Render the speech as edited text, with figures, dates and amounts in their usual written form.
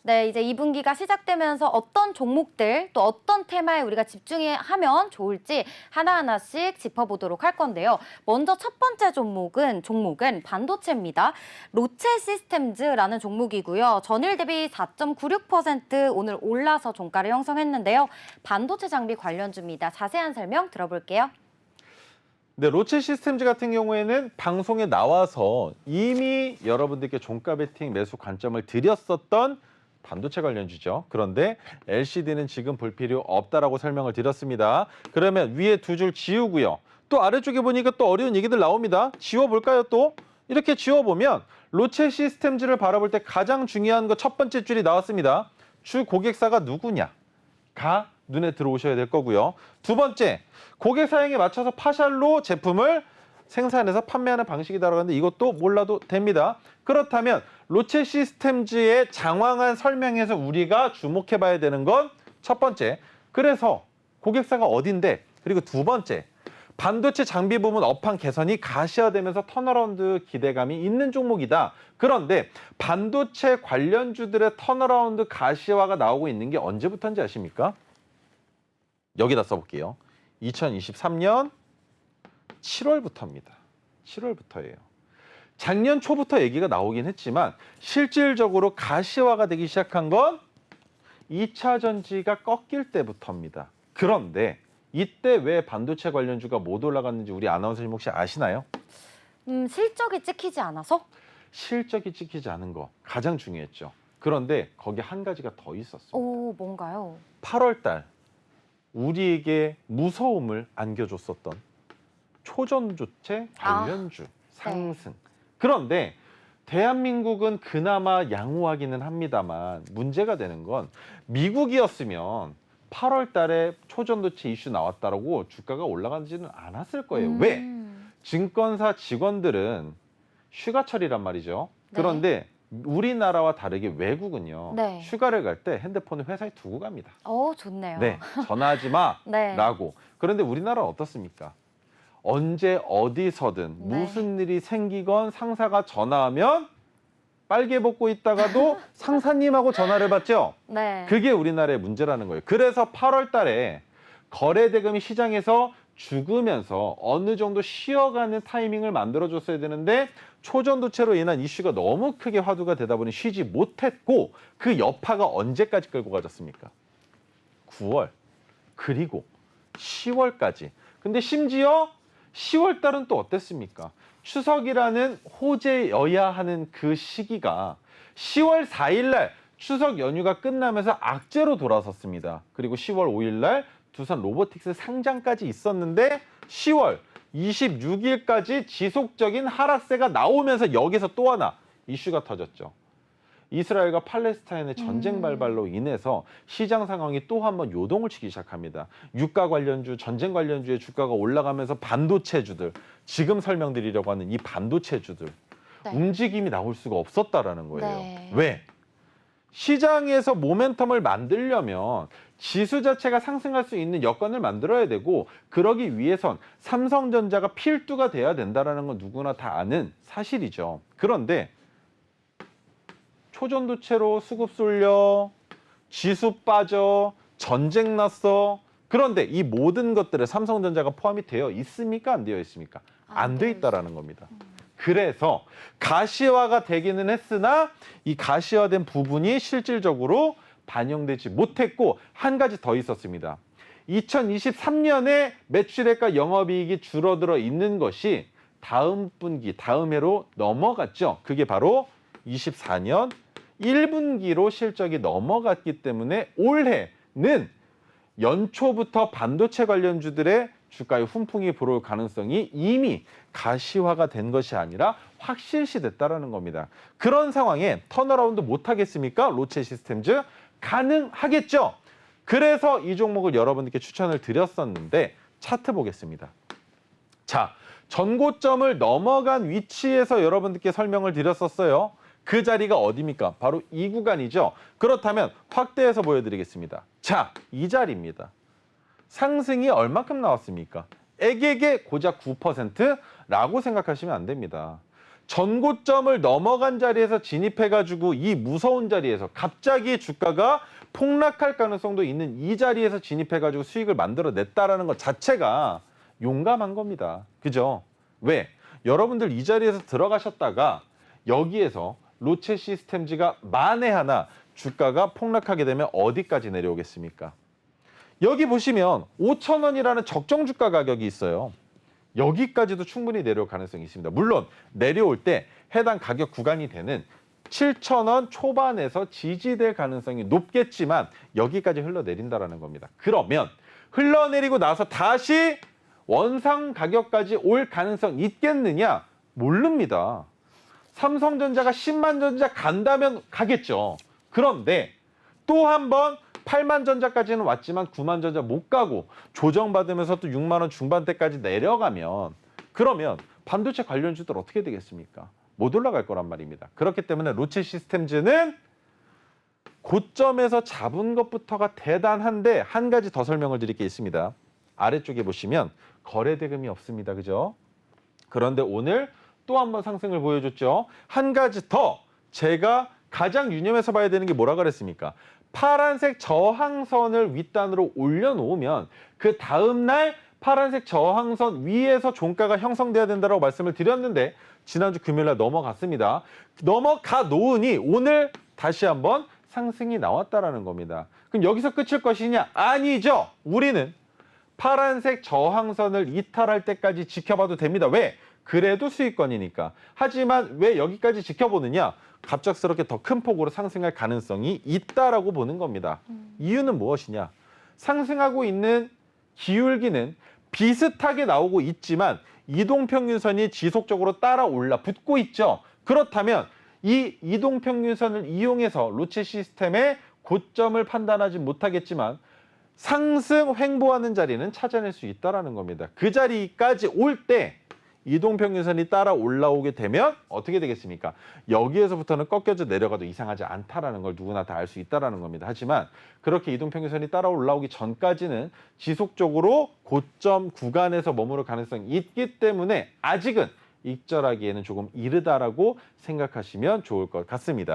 네, 이제 2분기가 시작되면서 어떤 종목들 또 어떤 테마에 우리가 집중하면 좋을지 하나하나씩 짚어보도록 할 건데요. 먼저 첫 번째 종목은 반도체입니다. 로체 시스템즈라는 종목이고요. 전일 대비 4.96% 오늘 올라서 종가를 형성했는데요. 반도체 장비 관련주입니다. 자세한 설명 들어볼게요. 네, 로체 시스템즈 같은 경우에는 방송에 나와서 이미 여러분들께 종가 베팅 매수 관점을 드렸었던 반도체 관련주죠. 그런데 LCD는 지금 볼 필요 없다라고 설명을 드렸습니다. 그러면 위에 두 줄 지우고요. 또 아래쪽에 보니까 또 어려운 얘기들 나옵니다. 지워볼까요 또? 이렇게 지워보면 로체 시스템즈를 바라볼 때 가장 중요한 거 첫 번째 줄이 나왔습니다. 주 고객사가 누구냐가 눈에 들어오셔야 될 거고요. 두 번째, 고객 사양에 맞춰서 파샬로 제품을 생산해서 판매하는 방식이다라고 하는데 이것도 몰라도 됩니다. 그렇다면 로체 시스템즈의 장황한 설명에서 우리가 주목해봐야 되는 건 첫 번째, 그래서 고객사가 어딘데? 그리고 두 번째, 반도체 장비 부문 업황 개선이 가시화되면서 턴어라운드 기대감이 있는 종목이다. 그런데 반도체 관련주들의 턴어라운드 가시화가 나오고 있는 게 언제부터인지 아십니까? 여기다 써볼게요. 2023년 7월부터입니다. 7월부터예요. 작년 초부터 얘기가 나오긴 했지만 실질적으로 가시화가 되기 시작한 건 2차 전지가 꺾일 때부터입니다. 그런데 이때 왜 반도체 관련주가 못 올라갔는지 우리 아나운서님 혹시 아시나요? 실적이 찍히지 않아서? 실적이 찍히지 않은 거 가장 중요했죠. 그런데 거기 한 가지가 더 있었어요. 오, 뭔가요? 8월 달 우리에게 무서움을 안겨줬었던 초전도체 관련주 상승. 그런데 대한민국은 그나마 양호하기는 합니다만 문제가 되는 건 미국이었으면 8월 달에 초전도체 이슈 나왔다라고 주가가 올라가지는 않았을 거예요. 왜? 증권사 직원들은 휴가철이란 말이죠. 그런데 우리나라와 다르게 외국은요. 휴가를 갈 때 핸드폰을 회사에 두고 갑니다. 좋네요. 네, 전화하지 마라고. 그런데 우리나라는 어떻습니까? 언제 어디서든 무슨 일이 생기건 상사가 전화하면 빨개 벗고 있다가도 상사님하고 전화를 받죠? 그게 우리나라의 문제라는 거예요. 그래서 8월 달에 거래 대금이 시장에서 죽으면서 어느 정도 쉬어가는 타이밍을 만들어줬어야 되는데 초전도체로 인한 이슈가 너무 크게 화두가 되다 보니 쉬지 못했고 그 여파가 언제까지 끌고 가졌습니까? 9월 그리고 10월까지. 근데 심지어 10월 달은 또 어땠습니까? 추석이라는 호재여야 하는 그 시기가 10월 4일 날 추석 연휴가 끝나면서 악재로 돌아섰습니다. 그리고 10월 5일 날 두산 로보틱스 상장까지 있었는데 10월 26일까지 지속적인 하락세가 나오면서 여기서 또 하나 이슈가 터졌죠. 이스라엘과 팔레스타인의 전쟁 발발로 인해서 시장 상황이 또 한 번 요동을 치기 시작합니다. 유가 관련주, 전쟁 관련주의 주가가 올라가면서 반도체주들, 지금 설명드리려고 하는 이 반도체주들 움직임이 나올 수가 없었다라는 거예요. 왜? 시장에서 모멘텀을 만들려면 지수 자체가 상승할 수 있는 여건을 만들어야 되고 그러기 위해선 삼성전자가 필두가 돼야 된다는 건 누구나 다 아는 사실이죠. 그런데 초전도체로 수급 쏠려, 지수 빠져, 전쟁 났어. 그런데 이 모든 것들에 삼성전자가 포함이 되어 있습니까? 안 되어 있습니까? 안 돼 있다라는 겁니다. 그래서 가시화가 되기는 했으나 이 가시화된 부분이 실질적으로 반영되지 못했고 한 가지 더 있었습니다. 2023년에 매출액과 영업이익이 줄어들어 있는 것이 다음 분기, 다음 해로 넘어갔죠. 그게 바로 24년 1분기로 실적이 넘어갔기 때문에 올해는 연초부터 반도체 관련주들의 주가에 훈풍이 불어올 가능성이 이미 가시화가 된 것이 아니라 확실시 됐다는 겁니다. 그런 상황에 턴어라운드 못하겠습니까? 로체 시스템즈 가능하겠죠. 그래서 이 종목을 여러분들께 추천을 드렸었는데 차트 보겠습니다. 자, 전고점을 넘어간 위치에서 여러분들께 설명을 드렸었어요. 그 자리가 어디입니까? 바로 이 구간이죠. 그렇다면 확대해서 보여드리겠습니다. 자, 이 자리입니다. 상승이 얼마큼 나왔습니까? 액에게 고작 9%라고 생각하시면 안 됩니다. 전고점을 넘어간 자리에서 진입해가지고 이 무서운 자리에서 갑자기 주가가 폭락할 가능성도 있는 이 자리에서 진입해가지고 수익을 만들어냈다라는 것 자체가 용감한 겁니다. 그죠? 왜? 여러분들 이 자리에서 들어가셨다가 여기에서 로체 시스템즈가 만에 하나 주가가 폭락하게 되면 어디까지 내려오겠습니까? 여기 보시면 5,000원이라는 적정 주가 가격이 있어요. 여기까지도 충분히 내려올 가능성이 있습니다. 물론 내려올 때 해당 가격 구간이 되는 7,000원 초반에서 지지될 가능성이 높겠지만 여기까지 흘러내린다라는 겁니다. 그러면 흘러내리고 나서 다시 원상 가격까지 올 가능성 있겠느냐? 모릅니다. 삼성전자가 10만 전자 간다면 가겠죠. 그런데 또 한 번 8만 전자까지는 왔지만 9만 전자 못 가고 조정받으면서 또 6만 원 중반대까지 내려가면 그러면 반도체 관련주들 어떻게 되겠습니까? 못 올라갈 거란 말입니다. 그렇기 때문에 로체 시스템즈는 고점에서 잡은 것부터가 대단한데 한 가지 더 설명을 드릴 게 있습니다. 아래쪽에 보시면 거래 대금이 없습니다. 그죠? 그런데 오늘 또 한 번 상승을 보여줬죠. 한 가지 더 제가 가장 유념해서 봐야 되는 게 뭐라 그랬습니까? 파란색 저항선을 윗단으로 올려놓으면 그 다음날 파란색 저항선 위에서 종가가 형성돼야 된다고 말씀을 드렸는데 지난주 금요일날 넘어갔습니다. 넘어가 놓으니 오늘 다시 한번 상승이 나왔다라는 겁니다. 그럼 여기서 끝일 것이냐? 아니죠. 우리는 파란색 저항선을 이탈할 때까지 지켜봐도 됩니다. 왜? 그래도 수익권이니까. 하지만 왜 여기까지 지켜보느냐? 갑작스럽게 더 큰 폭으로 상승할 가능성이 있다라고 보는 겁니다. 이유는 무엇이냐? 상승하고 있는 기울기는 비슷하게 나오고 있지만 이동평균선이 지속적으로 따라 올라 붙고 있죠. 그렇다면 이 이동평균선을 이용해서 로체 시스템의 고점을 판단하지 못하겠지만 상승 횡보하는 자리는 찾아낼 수 있다는 겁니다. 그 자리까지 올 때 이동평균선이 따라 올라오게 되면 어떻게 되겠습니까? 여기에서부터는 꺾여져 내려가도 이상하지 않다라는 걸 누구나 다 알 수 있다라는 겁니다. 하지만 그렇게 이동평균선이 따라 올라오기 전까지는 지속적으로 고점 구간에서 머무를 가능성이 있기 때문에 아직은 익절하기에는 조금 이르다라고 생각하시면 좋을 것 같습니다.